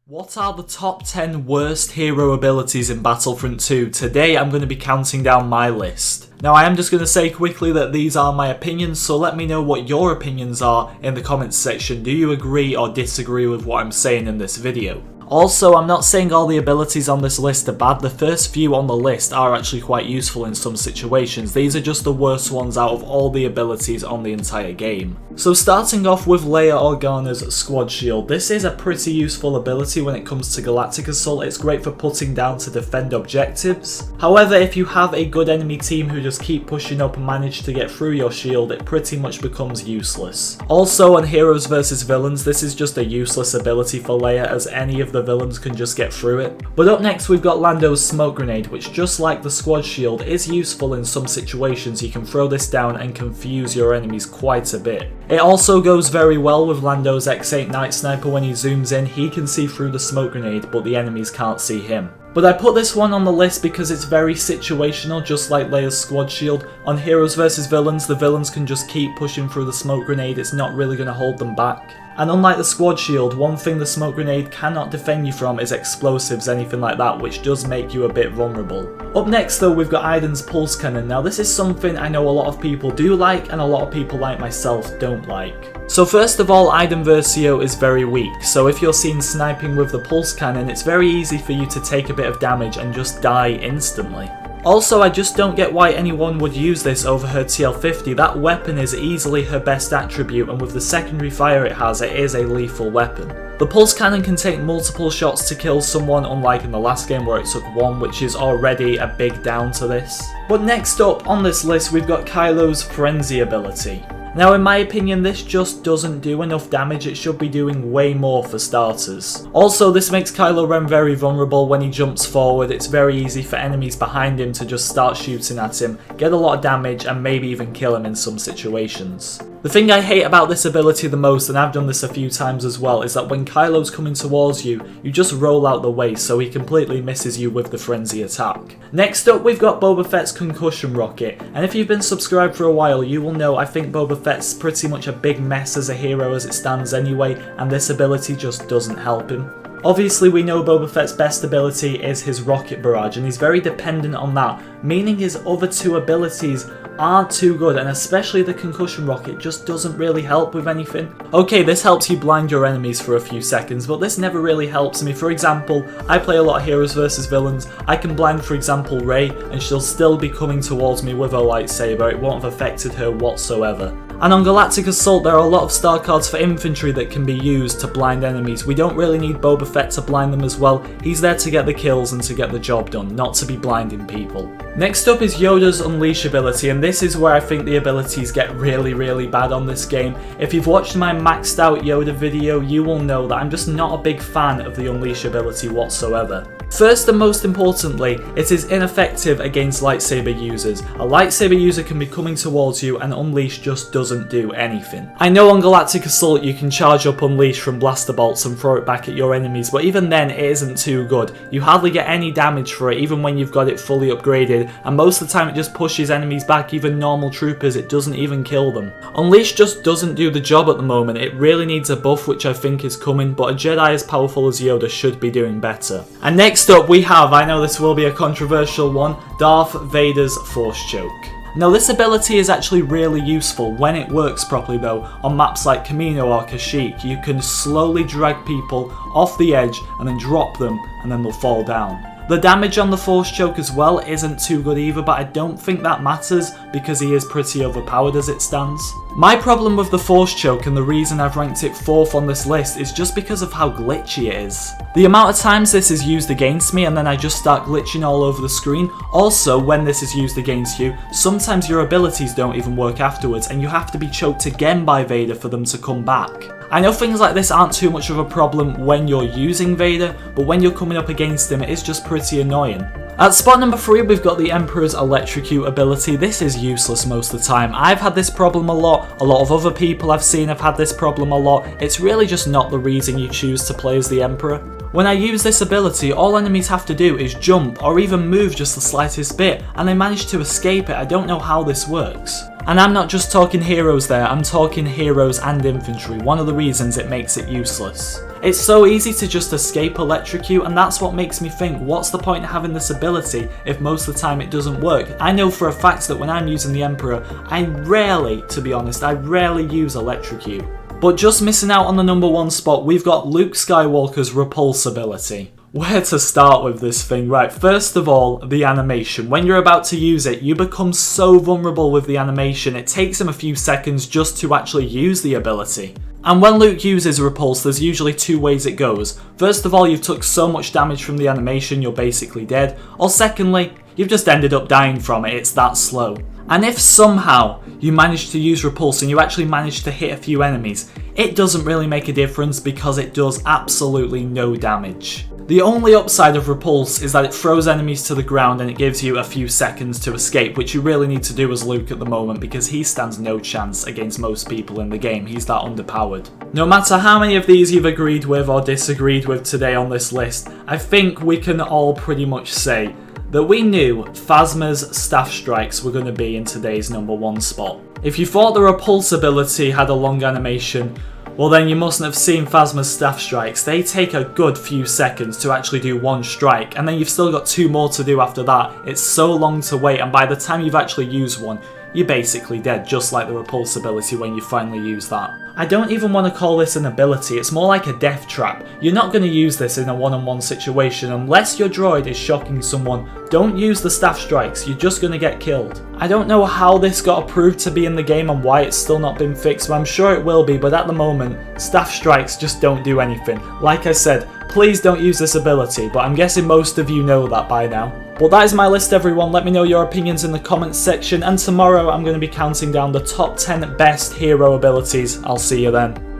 What are the top 10 worst hero abilities in Battlefront 2? Today I'm going to be counting down my list. Now I am just going to say quickly that these are my opinions, so let me know what your opinions are in the comments section. Do you agree or disagree with what I'm saying in this video? Also, I'm not saying all the abilities on this list are bad. The first few on the list are actually quite useful in some situations. These are just the worst ones out of all the abilities on the entire game. So starting off with Leia Organa's Squad Shield. This is a pretty useful ability when it comes to Galactic Assault. It's great for putting down to defend objectives. However, if you have a good enemy team who just keep pushing up and manage to get through your shield, it pretty much becomes useless. Also on Heroes vs Villains, this is just a useless ability for Leia, as any of the villains can just get through it. But up next we've got Lando's Smoke Grenade, which just like the Squad Shield is useful in some situations. You can throw this down and confuse your enemies quite a bit. It also goes very well with Lando's X8 Night Sniper. When he zooms in, he can see through the smoke grenade, but the enemies can't see him. But I put this one on the list because it's very situational, just like Leia's Squad Shield. On Heroes vs Villains, the villains can just keep pushing through the smoke grenade. It's not really going to hold them back. And unlike the Squad Shield, one thing the smoke grenade cannot defend you from is explosives, anything like that, which does make you a bit vulnerable. Up next though, we've got Aiden's Pulse Cannon. Now this is something I know a lot of people do like, and a lot of people like myself don't like. So first of all, Aiden Versio is very weak, so if you're seen sniping with the Pulse Cannon, it's very easy for you to take a bit of damage and just die instantly. Also, I just don't get why anyone would use this over her TL50. That weapon is easily her best attribute, and with the secondary fire it has, it is a lethal weapon. The Pulse Cannon can take multiple shots to kill someone, unlike in the last game where it took one, which is already a big down to this. But next up on this list, we've got Kylo's Frenzy ability. Now in my opinion, this just doesn't do enough damage. It should be doing way more for starters. Also, this makes Kylo Ren very vulnerable when he jumps forward. It's very easy for enemies behind him to just start shooting at him, get a lot of damage, and maybe even kill him in some situations. The thing I hate about this ability the most, and I've done this a few times as well, is that when Kylo's coming towards you, you just roll out the way, so he completely misses you with the frenzy attack. Next up, we've got Boba Fett's Concussion Rocket, and if you've been subscribed for a while, you will know I think Boba Fett's pretty much a big mess as a hero as it stands anyway, and this ability just doesn't help him. Obviously, we know Boba Fett's best ability is his rocket barrage, and he's very dependent on that, meaning his other two abilities aren't too good, and especially the Concussion Rocket just doesn't really help with anything. Okay, this helps you blind your enemies for a few seconds, but this never really helps me. For example, I play a lot of Heroes vs Villains. I can blind, for example, Rey, and she'll still be coming towards me with her lightsaber. It won't have affected her whatsoever. And on Galactic Assault, there are a lot of star cards for infantry that can be used to blind enemies. We don't really need Boba Fett to blind them as well. He's there to get the kills and to get the job done, not to be blinding people. Next up is Yoda's Unleash ability, and this is where I think the abilities get really bad on this game. If you've watched my maxed out Yoda video, you will know that I'm just not a big fan of the Unleash ability whatsoever. First and most importantly, it is ineffective against lightsaber users. A lightsaber user can be coming towards you and Unleash just doesn't do anything. I know on Galactic Assault you can charge up Unleash from blaster bolts and throw it back at your enemies, but even then it isn't too good. You hardly get any damage for it even when you've got it fully upgraded, and most of the time it just pushes enemies back. Even normal troopers, it doesn't even kill them. Unleash just doesn't do the job at the moment. It really needs a buff, which I think is coming, but a Jedi as powerful as Yoda should be doing better. And next up we have, I know this will be a controversial one, Darth Vader's Force Choke. Now this ability is actually really useful when it works properly though. On maps like Kamino or Kashyyyk, you can slowly drag people off the edge and then drop them and then they'll fall down. The damage on the Force Choke as well isn't too good either, but I don't think that matters because he is pretty overpowered as it stands. My problem with the Force Choke, and the reason I've ranked it 4th on this list, is just because of how glitchy it is. The amount of times this is used against me and then I just start glitching all over the screen. Also, when this is used against you, sometimes your abilities don't even work afterwards and you have to be choked again by Vader for them to come back. I know things like this aren't too much of a problem when you're using Vader, but when you're coming up against him, it is just pretty annoying. At spot number 3, we've got the Emperor's Electrocute ability. This is useless most of the time. I've had this problem a lot of other people I've seen have had this problem a lot. It's really just not the reason you choose to play as the Emperor. When I use this ability, all enemies have to do is jump or even move just the slightest bit, and they manage to escape it. I don't know how this works. And I'm not just talking heroes there, I'm talking heroes and infantry, one of the reasons it makes it useless. It's so easy to just escape electrocute, and that's what makes me think, what's the point of having this ability if most of the time it doesn't work? I know for a fact that when I'm using the Emperor, I rarely, to be honest, I rarely use electrocute. But just missing out on the number 1 spot, we've got Luke Skywalker's Repulse ability. Where to start with this thing? Right, first of all, the animation. When you're about to use it, you become so vulnerable with the animation, it takes him a few seconds just to actually use the ability. And when Luke uses Repulse, there's usually 2 ways it goes. First of all, you've took so much damage from the animation, you're basically dead. Or secondly, you've just ended up dying from it, it's that slow. And if somehow you manage to use Repulse and you actually manage to hit a few enemies, it doesn't really make a difference because it does absolutely no damage. The only upside of Repulse is that it throws enemies to the ground and it gives you a few seconds to escape, which you really need to do as Luke at the moment because he stands no chance against most people in the game, he's that underpowered. No matter how many of these you've agreed with or disagreed with today on this list, I think we can all pretty much say that we knew Phasma's staff strikes were going to be in today's number 1 spot. If you thought the Repulse ability had a long animation, well then you mustn't have seen Phasma's staff strikes. They take a good few seconds to actually do 1 strike, and then you've still got 2 more to do after that. It's so long to wait, and by the time you've actually used one, you're basically dead, just like the Repulse ability when you finally use that. I don't even want to call this an ability, it's more like a death trap. You're not going to use this in a one-on-one situation unless your droid is shocking someone. Don't use the staff strikes, you're just going to get killed. I don't know how this got approved to be in the game and why it's still not been fixed, but I'm sure it will be, but at the moment, staff strikes just don't do anything. Like I said, please don't use this ability, but I'm guessing most of you know that by now. But that is my list, everyone. Let me know your opinions in the comments section, and tomorrow I'm going to be counting down the top 10 best hero abilities. I'll see you then.